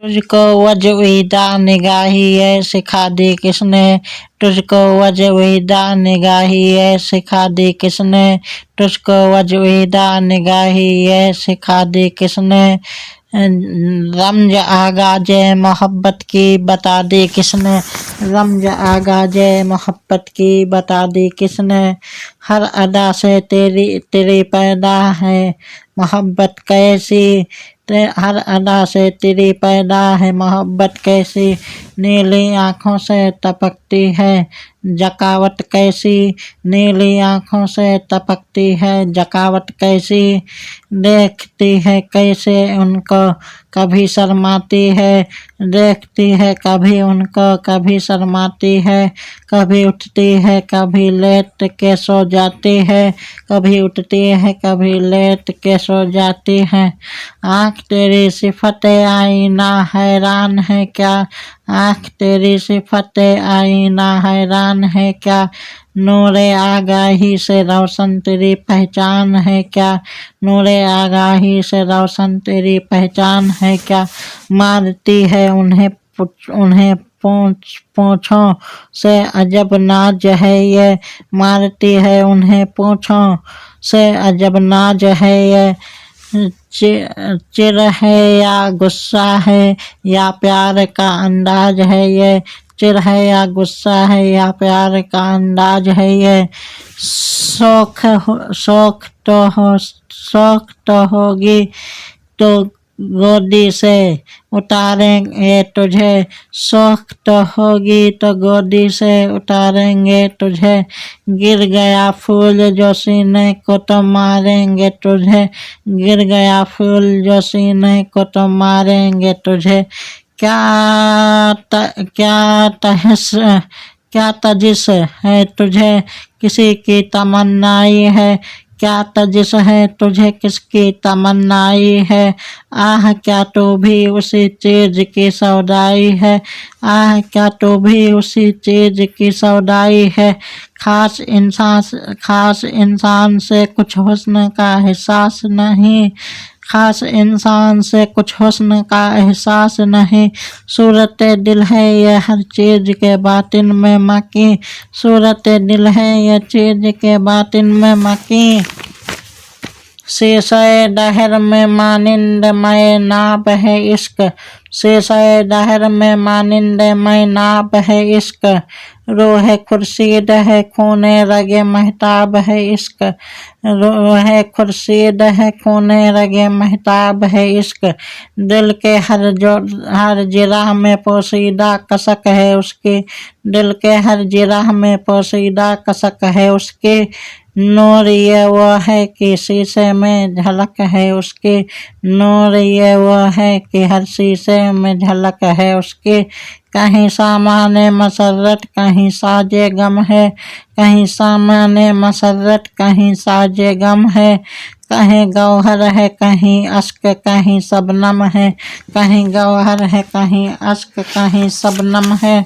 तुझको वजविदा निगाहिए सिखा दी किसने, तुझको वजविदा निगाहिए सिखा दी किसने, तुझको वजविदा निगाहिए सिखा दी किसने। रमज आगाज मोहब्बत की बता दी किसने, रमज आगाज मोहब्बत की बता दी किसने। हर अदा से तेरी तेरी पैदा है मोहब्बत कैसी, हर अदा से तेरी पैदा है मोहब्बत कैसी। नीली आँखों से टपकती है जकावत कैसी, नीली आँखों से टपकती है जकावत कैसी। देखती है कैसे उनको कभी शर्माती है, देखती है कभी उनको कभी शर्माती है। कभी उठती है कभी लेट के सो जाती है, कभी उठती है कभी लेट के सो जाती है। आँख तेरी सिफत आईना हैरान है क्या, आँख तेरी सिफत आईना हैरान है क्या। नूरे आगाही से रोशन तेरी पहचान है क्या, नूरे आगाही से रोशन तेरी पहचान है क्या। मारती है उन्हें पूँछों से अजब नाज है ये, मारती है उन्हें पूँछों से अजब नाज है ये। चिर है या गुस्सा है या प्यार का अंदाज है ये, चिर है या गुस्सा है या प्यार का अंदाज है ये। शौक तो होगी तो गोदी से उतारेंगे तुझे, शौक तो होगी तो गोदी से उतारेंगे तुझे। गिर गया फूल जो सीने को तो मारेंगे तुझे, गिर गया फूल जो सीने को तो मारेंगे तुझे। क्या तजिस है तुझे किसी की तमन्नाई है, क्या तजिस है तुझे किसकी तमन्नाई है। आह क्या तू भी उसी चीज की सौदाई है, आह क्या तू भी उसी चीज की सौदाई है। खास इंसान से कुछ हुस्न का एहसास नहीं, खास इंसान से कुछ हुस्न का एहसास नहीं। सूरत दिल है ये हर चीज के बातिन में मकी, सूरत दिल है ये चीज के बातिन में मकी। शीशे दहर में मानिंद मैं नाप है इश्क, शीशे दहर में मानिंद मैं नाप है इश्क। रूह खुर्शीद है खूने रगे महताब है इश्क, रूह खुर्शीद है खूने रगे महताब है इश्क। दिल के हर जिराह में पोशीदा कसक है उसकी, दिल के हर जिराह में पोशीदा कसक है उसकी। नूर ये वो है कि शीशे में झलक है उसकी, नूर ये वो है कि हर शीशे में झलक है उसकी। कहीं सामाने मसरत कहीं साजे गम है, कहीं सामाने मसरत कहीं साजे गम है। कहीं गौहर है कहीं अश्क कहीं शबनम है, कहीं गौहर है कहीं अश्क कहीं शबनम है।